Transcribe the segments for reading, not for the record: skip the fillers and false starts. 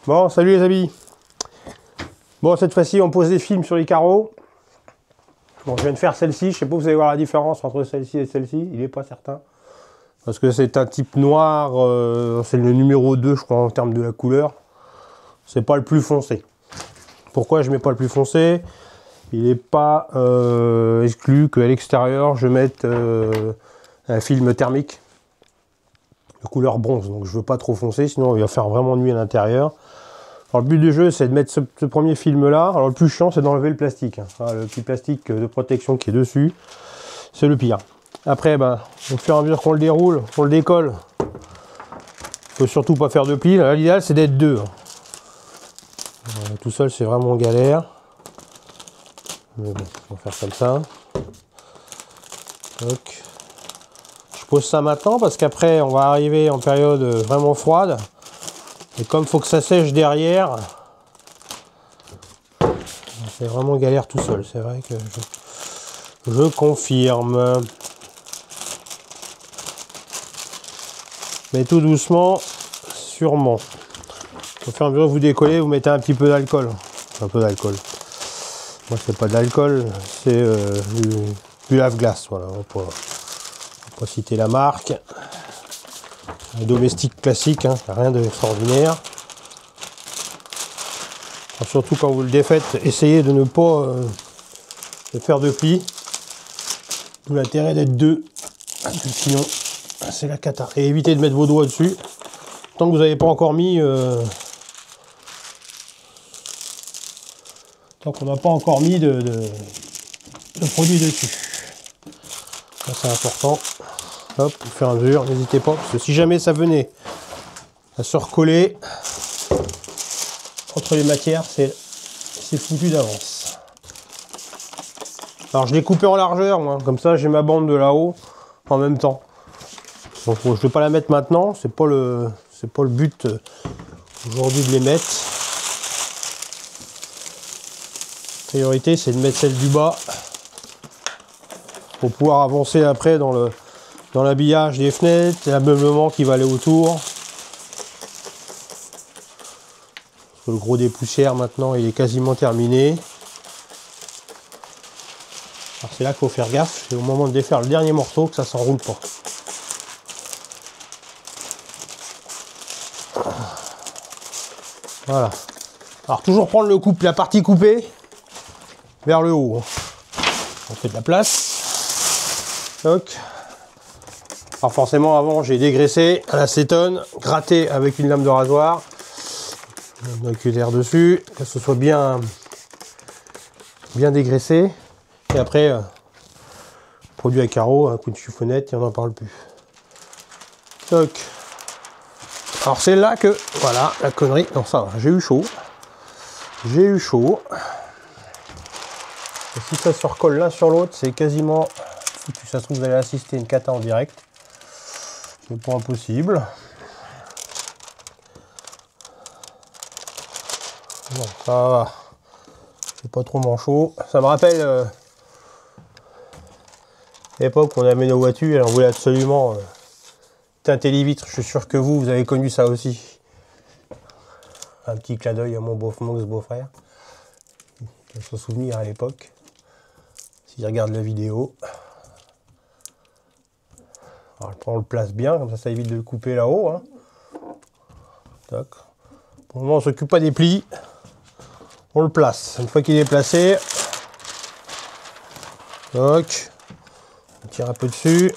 Bon, salut les amis. Bon, cette fois-ci, on pose des films sur les carreaux. Bon, je viens de faire celle-ci. Je sais pas si vous allez voir la différence entre celle-ci et celle-ci. Il n'est pas certain. Parce que c'est un type noir. C'est le numéro 2, je crois, en termes de la couleur. C'est pas le plus foncé. Pourquoi je mets pas le plus foncé? Il n'est pas exclu qu'à l'extérieur, je mette un film thermique de couleur bronze. Donc, je veux pas trop foncé, sinon il va faire vraiment nuit à l'intérieur. Alors le but du jeu, c'est de mettre ce premier film-là. Alors le plus chiant, c'est d'enlever le plastique. Voilà, le petit plastique de protection qui est dessus, c'est le pire. Après, ben, au fur et à mesure qu'on le déroule, qu'on le décolle, il faut surtout pas faire de plis. L'idéal, c'est d'être deux. Tout seul, c'est vraiment galère. Mais bon, on va faire comme ça. Donc, je pose ça maintenant parce qu'après, on va arriver en période vraiment froide. Et comme il faut que ça sèche derrière, c'est vraiment galère tout seul. C'est vrai que je confirme. Mais tout doucement, sûrement. Au fur et à mesure que vous décollez, vous mettez un petit peu d'alcool. Un peu d'alcool. Moi, c'est pas de l'alcool, c'est du lave-glace. Voilà, on va pas citer la marque. Un domestique classique, hein, rien d'extraordinaire. Surtout quand vous le défaites, essayez de ne pas de faire de plis. D'où l'intérêt d'être deux. Sinon, c'est la cata. Et évitez de mettre vos doigts dessus. Tant que vous n'avez pas encore mis... tant qu'on n'a pas encore mis de produit dessus. Ça, c'est important. Hop, au fur et à mesure, n'hésitez pas, parce que si jamais ça venait à se recoller entre les matières, c'est foutu d'avance. Alors je l'ai coupé en largeur, moi, comme ça j'ai ma bande de là-haut en même temps. Donc je ne vais pas la mettre maintenant, c'est pas le but aujourd'hui de les mettre. La priorité, c'est de mettre celle du bas pour pouvoir avancer après dans l'habillage des fenêtres, l'ameublement qui va aller autour. Le gros des poussières maintenant, il est quasiment terminé. Alors c'est là qu'il faut faire gaffe, c'est au moment de défaire le dernier morceau que ça s'enroule pas. Voilà. Alors toujours prendre la partie coupée vers le haut. On fait de la place. Donc. Alors forcément avant j'ai dégraissé à l'acétone, gratté avec une lame de rasoir, un oculaire dessus, que ce soit bien dégraissé. Et après, produit à carreaux, un coup de chiffonnette, et on n'en parle plus. Donc, alors c'est là que, voilà, la connerie, non ça va, j'ai eu chaud. J'ai eu chaud. Et si ça se recolle l'un sur l'autre, c'est quasiment foutu. Ça se trouve, vous allez assister à une cata en direct. C'est pas impossible. Bon, ça va. C'est pas trop manchot. Ça me rappelle l'époque où on avait nos voitures et on voulait absolument teinter les vitres. Je suis sûr que vous avez connu ça aussi. Un petit clin d'œil à mon beau-frère. Il faut se souvenir à l'époque. S'il regarde la vidéo. Alors, on le place bien, comme ça évite de le couper là-haut. Hein. Pour le moment, on ne s'occupe pas des plis. On le place. Une fois qu'il est placé, toc, on tire un peu dessus.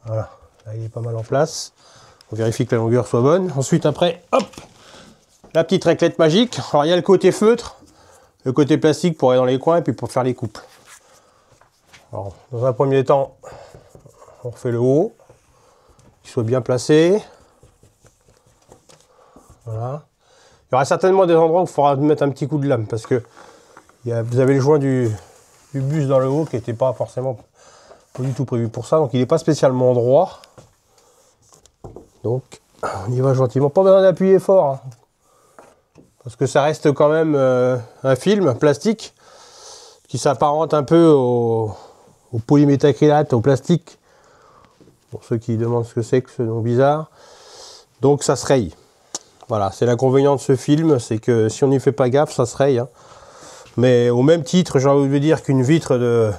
Voilà, là il est pas mal en place. On vérifie que la longueur soit bonne. Ensuite, après, hop, la petite raclette magique. Alors, il y a le côté feutre. Le côté plastique pour aller dans les coins et puis pour faire les coupes. Alors, dans un premier temps, on refait le haut, qu'il soit bien placé. Voilà. Il y aura certainement des endroits où il faudra mettre un petit coup de lame parce que vous avez le joint du bus dans le haut qui n'était pas forcément pas du tout prévu pour ça, donc il n'est pas spécialement droit. Donc, on y va gentiment, pas besoin d'appuyer fort. Hein. Parce que ça reste quand même un film plastique qui s'apparente un peu au polyméthacrylate, au plastique Pour ceux qui demandent ce que c'est que ce nom bizarre. Donc ça se raye. Voilà, c'est l'inconvénient de ce film, c'est que si on n'y fait pas gaffe, ça se raye. Hein. Mais au même titre, j'ai envie de dire qu'une vitre de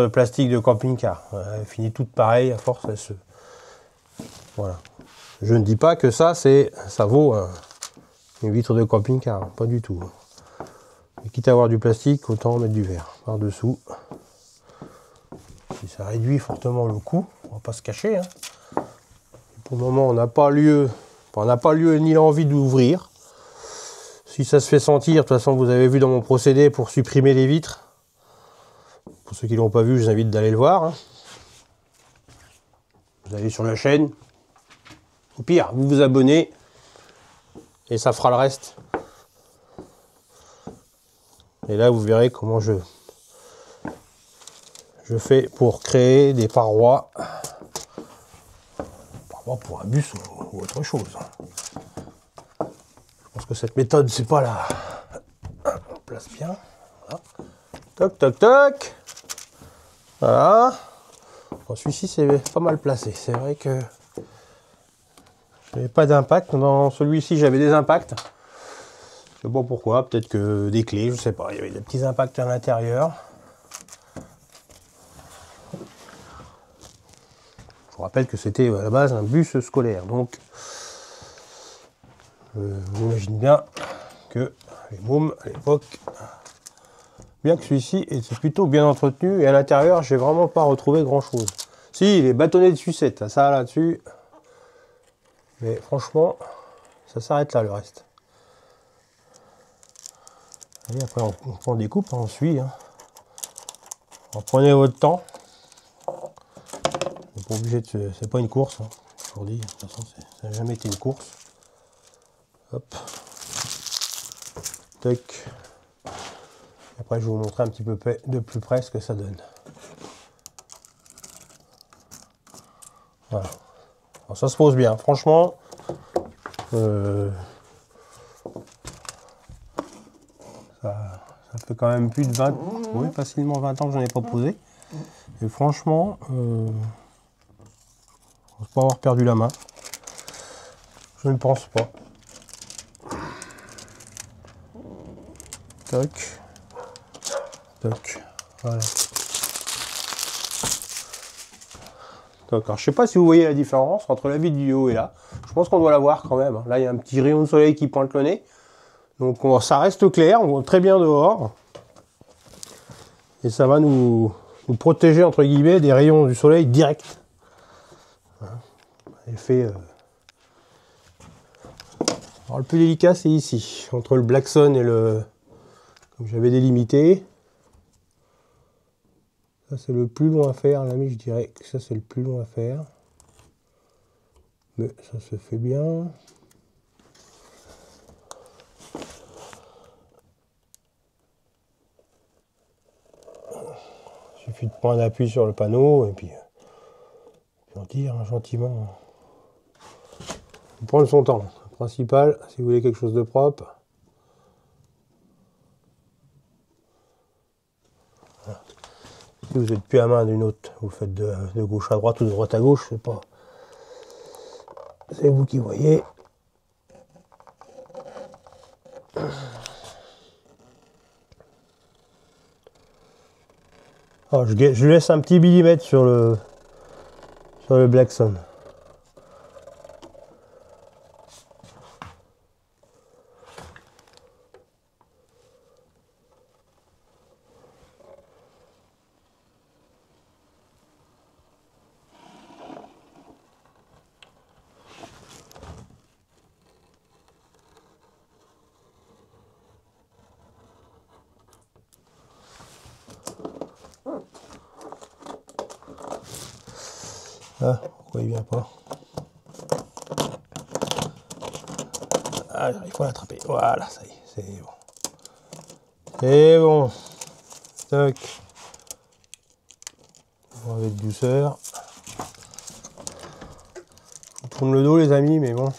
plastique de camping-car. Elle finit toute pareille, à force, elle se... Voilà. Je ne dis pas que ça vaut une vitre de camping-car, hein, pas du tout. Et quitte à avoir du plastique, autant mettre du verre par-dessous. Et ça réduit fortement le coût, on va pas se cacher. Hein. Pour le moment, on n'a pas lieu ni l'envie d'ouvrir. Si ça se fait sentir, de toute façon, vous avez vu dans mon procédé pour supprimer les vitres. Pour ceux qui ne l'ont pas vu, je vous invite d'aller le voir. Hein. Vous allez sur la chaîne. Au pire, vous vous abonnez et ça fera le reste. Et là, vous verrez comment je fais pour créer des parois pour un bus ou autre chose. Je pense que cette méthode, c'est pas là. On place bien. Voilà. Toc, toc, toc. Voilà. Bon, celui-ci, c'est pas mal placé. C'est vrai que j'avais pas d'impact. Dans celui-ci, j'avais des impacts. Je sais pas pourquoi. Peut-être que des clés, je sais pas. Il y avait des petits impacts à l'intérieur. Je vous rappelle que c'était à la base un bus scolaire. Donc, j'imagine bien que les mômes à l'époque, bien que celui-ci était plutôt bien entretenu, et à l'intérieur, j'ai vraiment pas retrouvé grand-chose. Si, il est bâtonné de sucettes, ça là-dessus. Mais franchement, ça s'arrête là le reste. Et après, on découpe, on suit. Hein. Prenez votre temps. Pas obligé de, c'est pas une course, hein. Aujourd'hui, de toute façon, ça n'a jamais été une course. Hop. Tac. Après, je vais vous montrer un petit peu de plus près ce que ça donne. Voilà. Alors, ça se pose bien. Franchement, ça fait quand même plus de 20, oui, facilement 20 ans que j'en ai pas posé. Et franchement, on ne peut pas avoir perdu la main. Je ne pense pas. Toc. Toc. Voilà. Toc. Alors, je sais pas si vous voyez la différence entre la vidéo et là. Je pense qu'on doit la voir quand même. Là, il y a un petit rayon de soleil qui pointe le nez. Donc, ça reste clair. On voit très bien dehors. Et ça va nous protéger, entre guillemets, des rayons du soleil direct. Effet... Alors, le plus délicat, c'est ici. Entre le Blackson et le... Comme j'avais délimité. Ça, c'est le plus long à faire. L'ami, je dirais que ça, c'est le plus long à faire. Mais ça se fait bien. Il suffit de prendre un appui sur le panneau et puis on tire hein, gentiment. On prend son temps. Le principal, si vous voulez quelque chose de propre. Voilà. Si vous êtes plus à main d'une autre, vous faites de gauche à droite ou de droite à gauche, c'est pas. C'est vous qui voyez. Alors, je laisse un petit millimètre sur le Blackson. Ah, pourquoi il vient pas? Ah, il faut l'attraper. Voilà, ça y est, c'est bon. C'est bon. Toc. Avec douceur. Je tourne le dos, les amis, mais bon.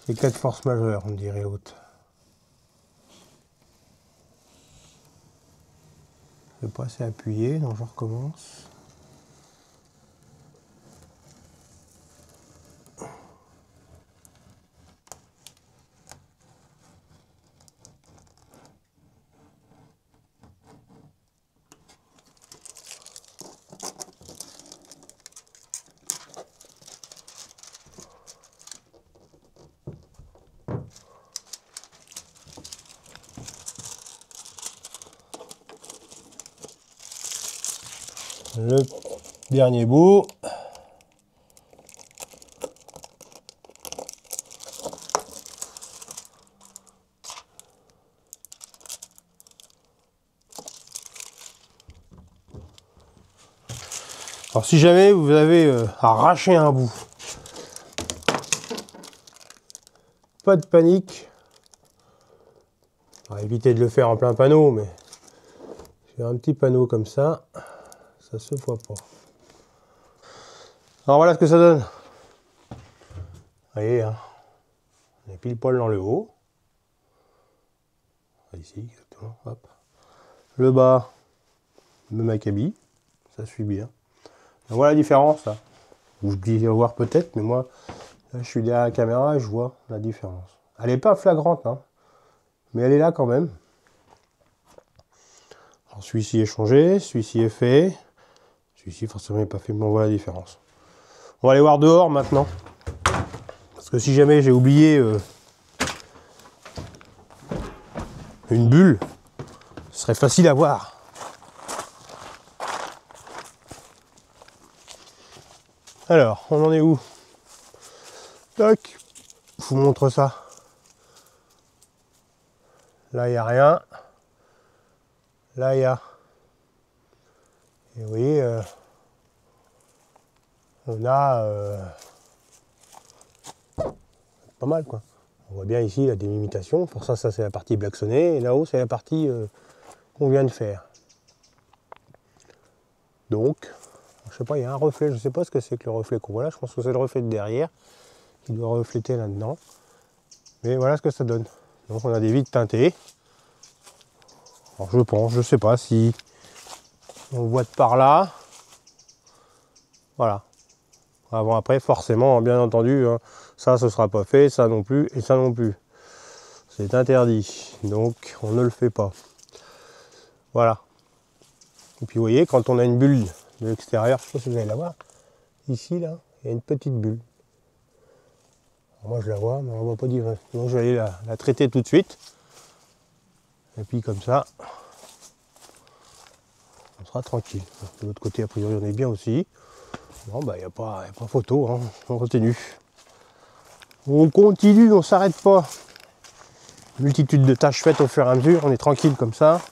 C'est cas de force majeure, on dirait l'autre. Je ne vais pas assez appuyer, donc je recommence. le dernier bout. Alors si jamais vous avez arraché un bout, pas de panique. On va éviter de le faire en plein panneau, mais faire un petit panneau comme ça, ça se voit pas. Alors voilà ce que ça donne. Vous voyez, hein, on est pile poil dans le haut. Ici, exactement. Hop. Le bas, même acabit, ça suit bien. Donc voilà la différence là. Vous devez voir peut-être, mais moi, là, je suis derrière la caméra et je vois la différence. Elle n'est pas flagrante, hein, mais elle est là quand même. Alors celui-ci est changé, celui-ci est fait. Celui-ci forcément n'est pas fait, mais on voit la différence. On va aller voir dehors maintenant. Parce que si jamais j'ai oublié une bulle, ce serait facile à voir. Alors, on en est où? Tac, je vous montre ça. Là, il n'y a rien. Là, il y a. Et vous voyez, on a pas mal, quoi. On voit bien ici la délimitation. Pour ça, c'est la partie blacksonnée. Et là-haut, c'est la partie qu'on vient de faire. Donc, je sais pas, il y a un reflet. Je sais pas ce que c'est que le reflet qu'on voit là. Je pense que c'est le reflet de derrière qui doit refléter là-dedans. Mais voilà ce que ça donne. Donc, on a des vitres teintées. Alors, je pense, je sais pas si on voit de par là. Voilà. Avant, après, forcément, bien entendu, hein, ça, ce sera pas fait, ça non plus, et ça non plus. C'est interdit. Donc, on ne le fait pas. Voilà. Et puis, vous voyez, quand on a une bulle de l'extérieur, je ne sais pas si vous allez la voir, ici, là, il y a une petite bulle. Alors, moi, je la vois, mais on ne voit pas direct. Donc, je vais aller la traiter tout de suite. Et puis, comme ça, on sera tranquille. De l'autre côté, a priori, on est bien aussi. Bon, bah, il n'y a pas photo, hein. On continue. On continue, on ne s'arrête pas. Multitude de tâches faites au fur et à mesure, on est tranquille comme ça.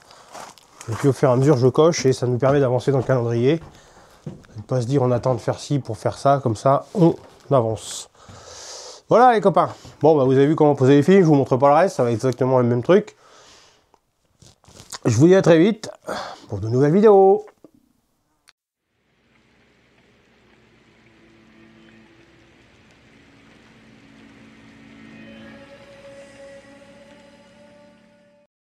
Et puis au fur et à mesure, je coche et ça nous permet d'avancer dans le calendrier. Ne pas se dire on attend de faire ci pour faire ça, comme ça, on avance. Voilà les copains. Bon, bah, vous avez vu comment poser les fils, je vous montre pas le reste, ça va être exactement le même truc. Je vous dis à très vite pour de nouvelles vidéos.